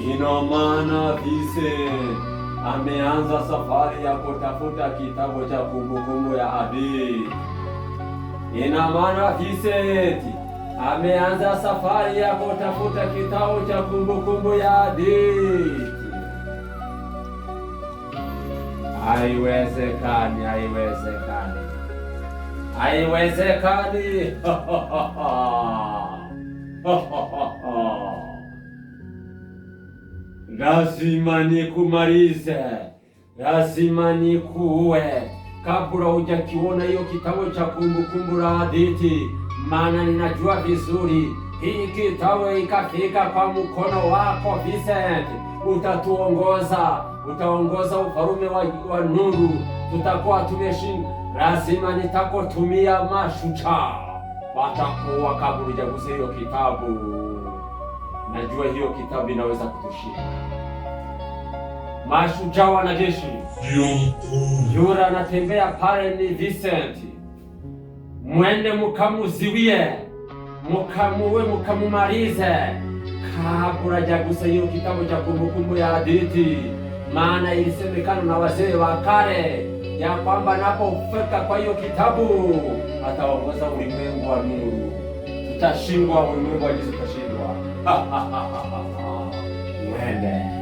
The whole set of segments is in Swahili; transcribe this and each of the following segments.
Ina maana Vincent ameanza safari ya kutafuta kitabu cha kumbukumbu ya hadithi. Ina maana Vincent ameanza safari ya kutafuta kitabu cha kumbukumbu ya hadithi. Haiwezekani, haiwezekani, haiwezekani! Lazima nikumalize, lazima nikuue kabla hujakiona hiyo kitabu cha kumbukumbu la hadithi, maana ninajua vizuri hii kitabu ikafika kwa mkono wako Vincent, utaongoza ufalume wa nuru, tutakuwa tumeshinda. Lazima nitakotumia mashujaa watakuwa kabla hujagusa hiyo kitabu. Najua hiyo kitabu inaweza kutushinda. Mashujaa wanajeshi, yura anatembea pale ni Vincent. Mwende mukamuziwie, mukamuwe, mukamumalize kabla hajagusa hiyo kitabu cha kumbukumbu ya hadithi, maana ilisemekana na wazee wa kale ya kwamba napofika kwa hiyo kitabu ataongoza ulimwengu wa nuru. Tutashindwa, ulimwengu wa giza tutashindwa. Mwende.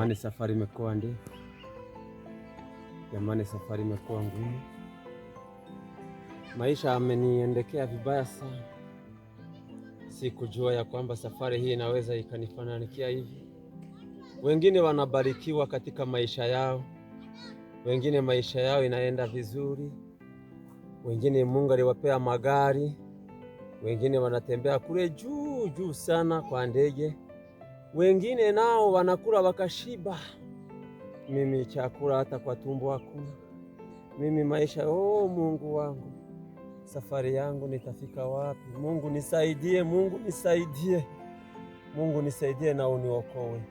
Jamani, safari imekuwa ndefu. Jamani, safari imekuwa ngumu. Maisha yameniendekea vibaya sana. Sikujua ya kwamba safari hii inaweza ikanifananikia hivi. Wengine wanabarikiwa katika maisha yao, wengine maisha yao inaenda vizuri, wengine Mungu aliwapea magari, wengine wanatembea kule juu sana kwa ndege, wengine nao wanakula wakashiba. Mimi chakula hata kwa tumbo hakuna. Mimi maisha, Mungu wangu, safari yangu nitafika wapi? Mungu nisaidie, Mungu nisaidie, Mungu nisaidie na uniokoe.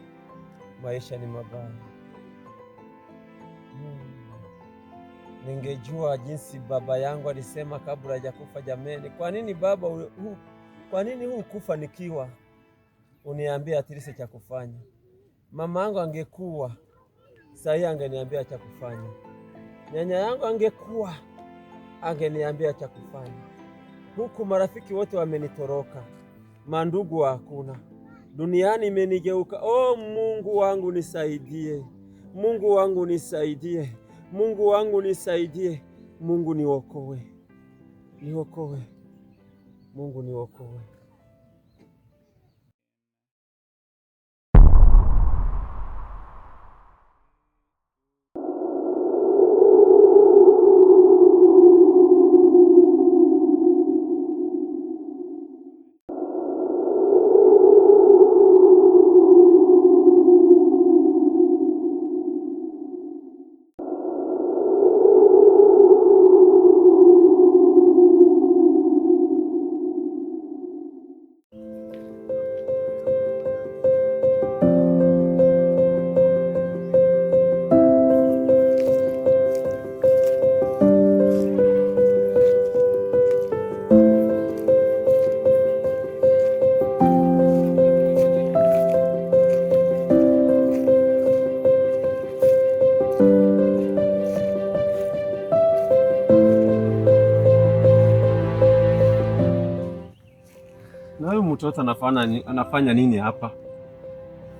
Maisha ni mabaya. Ningejua jinsi baba yangu alisema kabla hajakufa. Jameni, kwa nini baba kwa nini kufa nikiwa uniambia atilise cha kufanya? Mama yangu angekuwa sahi angeniambia cha kufanya. Nyanya yangu angekuwa angeniambia cha kufanya. Huku marafiki wote wamenitoroka, mandugu hakuna, duniani imenigeuka. Mungu wangu nisaidie, Mungu wangu nisaidie, Mungu wangu nisaidie, Mungu niokoe, niokoe, Mungu niokoe. Mtoto anafanya nini hapa?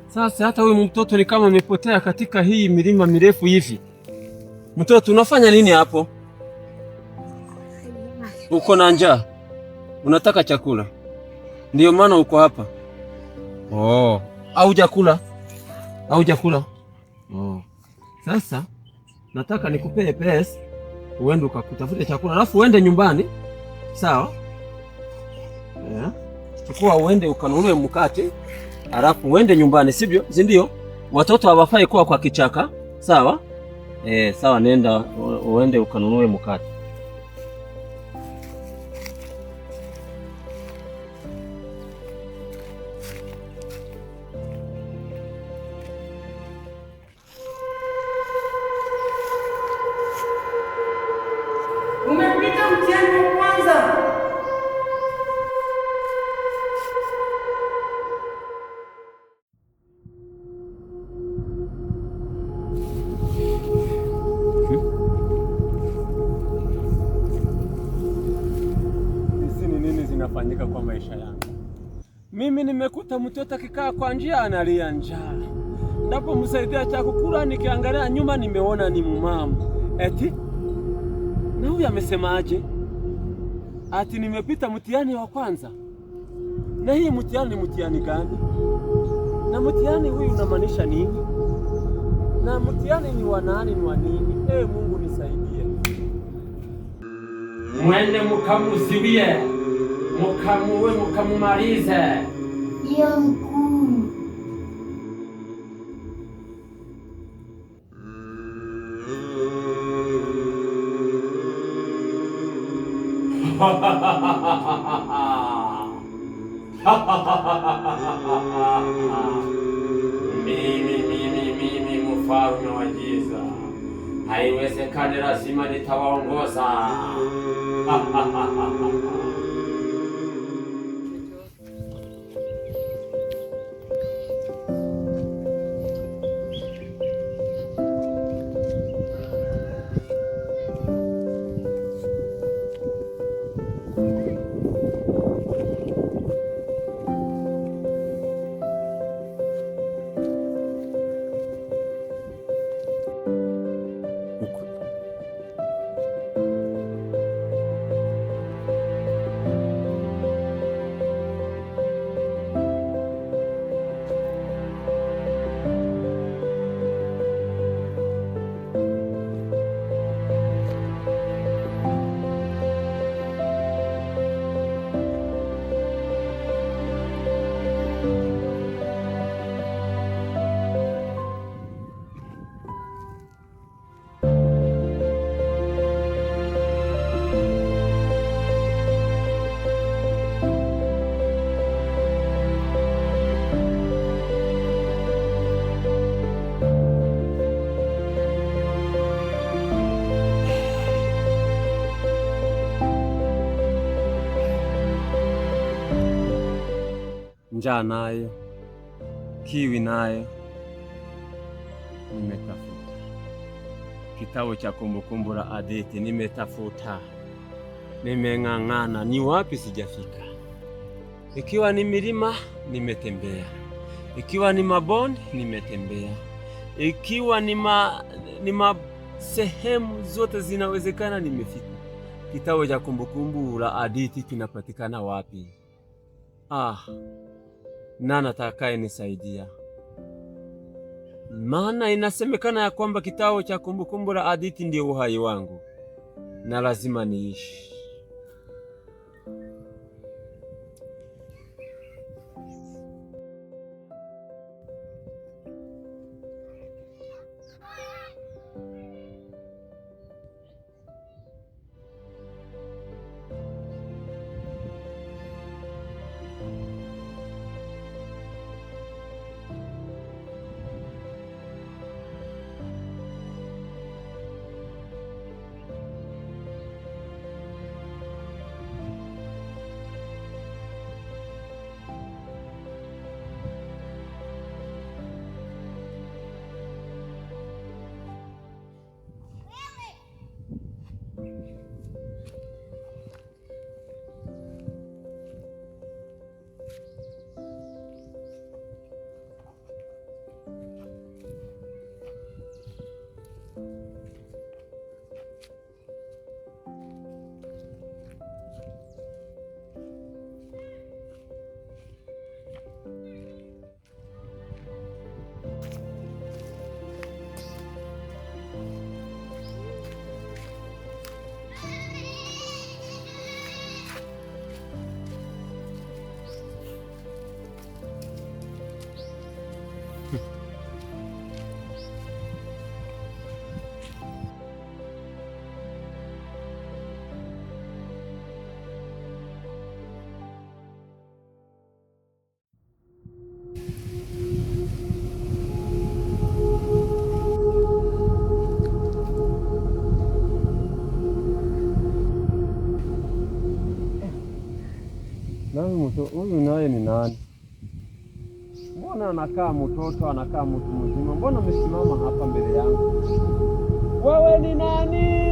Sasa hata huyu mtoto ni kama amepotea katika hii milima mirefu hivi. Mtoto unafanya nini hapo? Uko na njaa? Unataka chakula? Ndio maana uko hapa? Au jakula? Sasa nataka nikupee pesa uende ukakutafute chakula alafu uende nyumbani. Sawa? Chukua uende ukanunue mkate, alafu uende nyumbani, sivyo? Ndio. Watoto hawafai kuwa kwa kichaka, sawa? Sawa, nenda uende ukanunue mkate. Umepita mtihani wa kwanza. Zinafanyika kwa maisha yangu. Mimi nimekuta mtoto akikaa kwa njia analia njaa. Ndapo msaidia cha kukula, nikiangalia nyuma nimeona ni mumama. Eti na huyu amesemaje? Ati nimepita mtihani wa kwanza. Na hii mtihani ni mtihani gani? Na mtihani huyu unamaanisha nini? Na mtihani ni wa nani, ni wa nini? Mungu nisaidie. Mwende mkamuziwie, mkamuwe, mkamumalize. Ndio mkuu. Mimi mfalme wa giza, haiwezekani, lazima nitawaongoza. njaa nayo, kiwi nayo. Nimetafuta kitabu cha Kumbukumbu la Hadithi, nimetafuta, nimeng'ang'ana, ni wapi sijafika. Ikiwa ni milima nimetembea, ikiwa ni mabonde nimetembea, ikiwa ni sehemu zote zinawezekana nimefika. Kitabu cha Kumbukumbu la Hadithi kinapatikana wapi? Nani atakaye nisaidia? Maana inasemekana ya kwamba kitabu cha Kumbukumbu la Hadithi ndio uhai wangu na lazima niishi. Huyu naye ni nani? Mbona anakaa mtoto, anakaa mtu mzima? Mbona umesimama hapa mbele yangu? Wewe ni nani?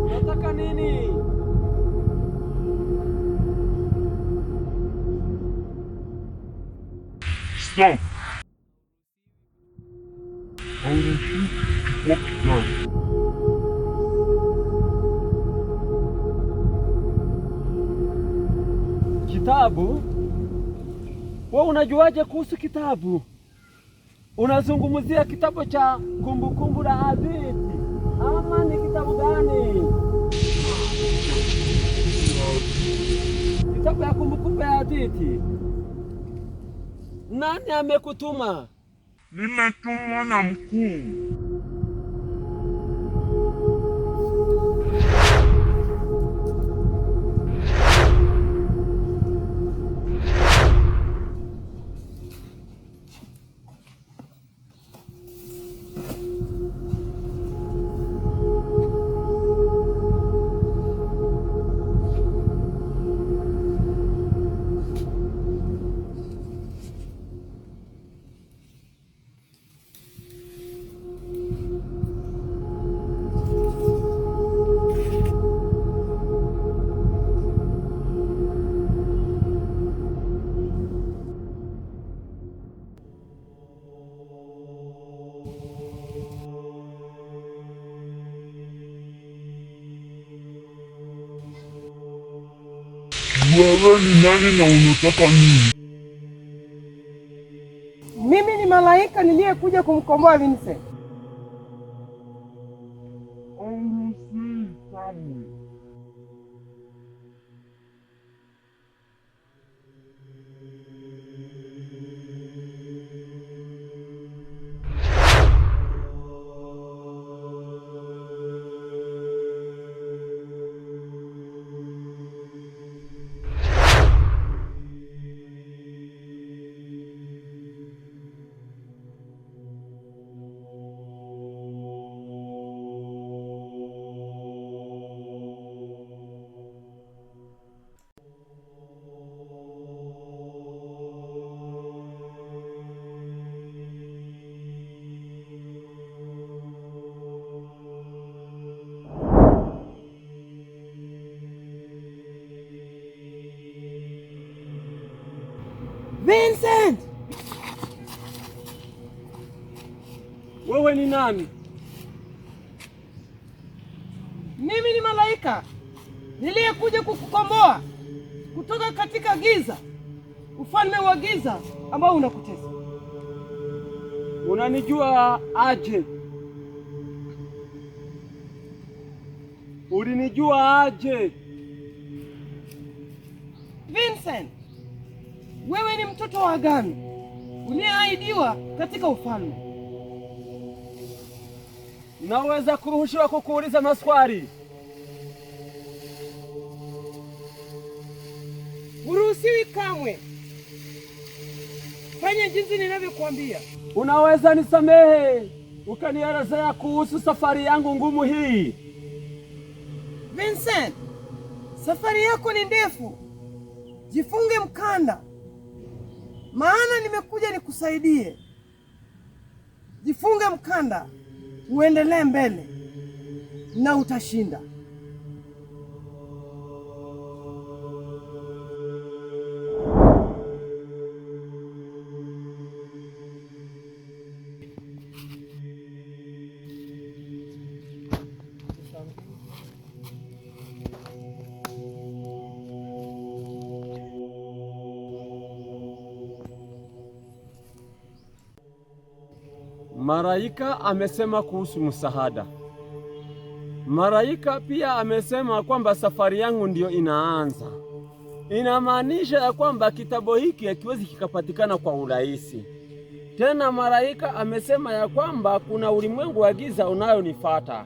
Unataka nini? Stop. Kitabu? Wewe unajuaje kuhusu kitabu? Unazungumzia kitabu cha Kumbukumbu la Hadithi ama ni kitabu gani? Kitabu ya Kumbukumbu ya Hadithi. Nani amekutuma? Nimetumwa na mkuu. Wewe ni nani na unataka nini? Mimi ni malaika niliyekuja kumkomboa Vincent. Vincent! Wewe ni nani? Mimi ni malaika niliyekuja kukukomboa kutoka katika giza, ufalme wa giza ambao unakutesa. Unanijua aje? Ulinijua aje? Vincent, wewe ni mtoto wa agano uliyeahidiwa katika ufalme. Naweza kuruhusiwa kukuuliza maswali? Huruhusiwi kamwe. Fanya jinsi ninavyokuambia. Unaweza nisamehe ukanielezea kuhusu safari yangu ngumu hii? Vincent, safari yako ni ndefu. Jifunge mkanda, maana nimekuja nikusaidie. Jifunge mkanda, uendelee mbele na utashinda. Malaika amesema kuhusu msaada. Malaika pia amesema kwamba safari yangu ndiyo inaanza. Inamaanisha ya kwamba kitabu hiki hakiwezi kikapatikana kwa urahisi. Tena malaika amesema ya kwamba kuna ulimwengu wa giza unayonifuata.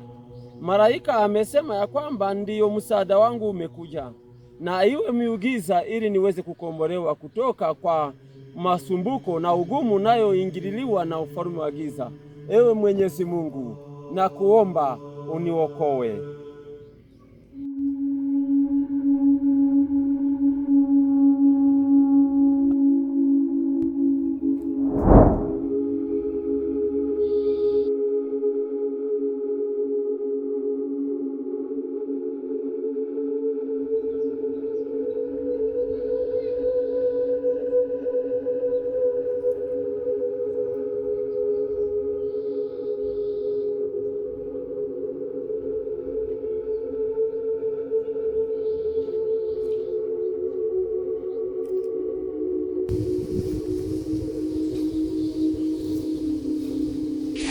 Malaika amesema ya kwamba ndiyo msaada wangu umekuja, na iwe miujiza ili niweze kukombolewa kutoka kwa masumbuko na ugumu nayo ingililiwa na ufalme wa giza. Ewe Mwenyezi Mungu, na kuomba uniokoe.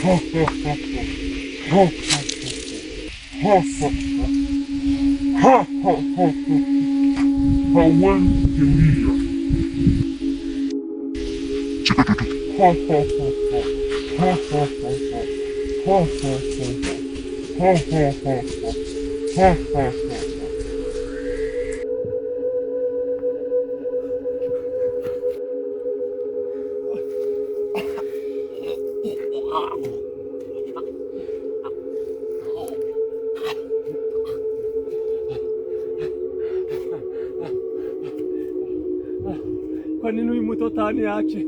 Hawezi kimbia. Kwa nini huyu mtoto aniache?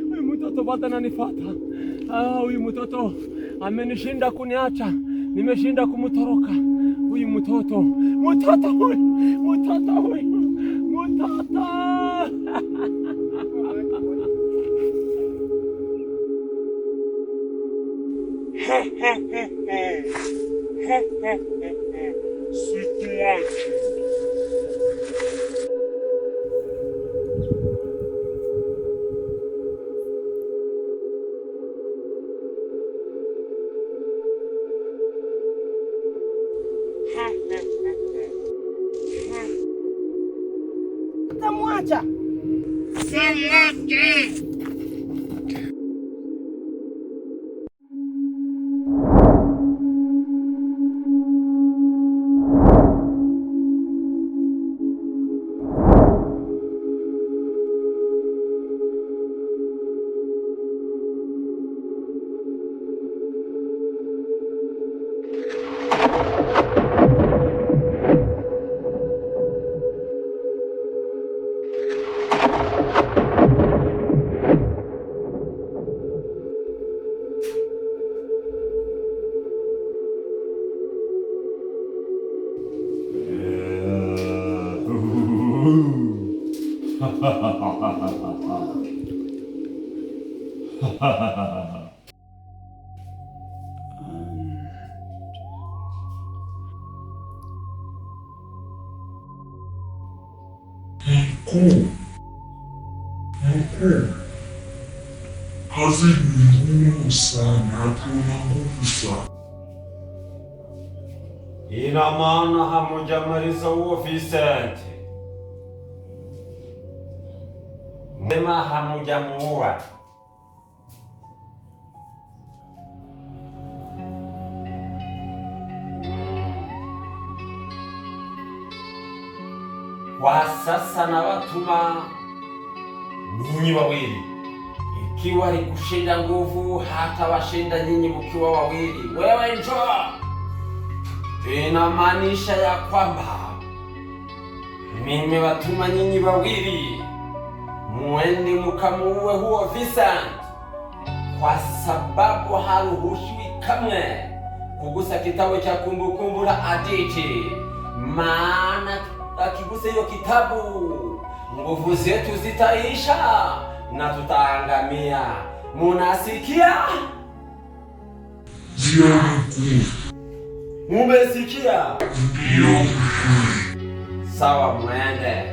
Huyu mtoto bado ananifuata. Huyu mtoto amenishinda kuniacha. Nimeshinda kumtoroka. Huyu mtoto. Sikuachi. Utamwacha. Mkuu, kazi ni ngumu sana, hatuna nguvu sana. Ina maana hamujamaliza huo Vincent? Sema hamujamuua. Kwa sasa na watuma nyinyi wawili, ikiwa likushinda nguvu hata washinda nyinyi mkiwa wawili. Wewe njoo, inamaanisha ya kwamba mimi watuma nyinyi wawili muende mkamuue huo Vincent, kwa sababu haruhusiwi kamwe kugusa kitabu cha kumbukumbu la hadithi, maana akigusa hiyo kitabu nguvu zetu zitaisha na tutaangamia. Munasikia? Ndio mkuu. Mumesikia? Ndio mkuu. Sawa, mwende.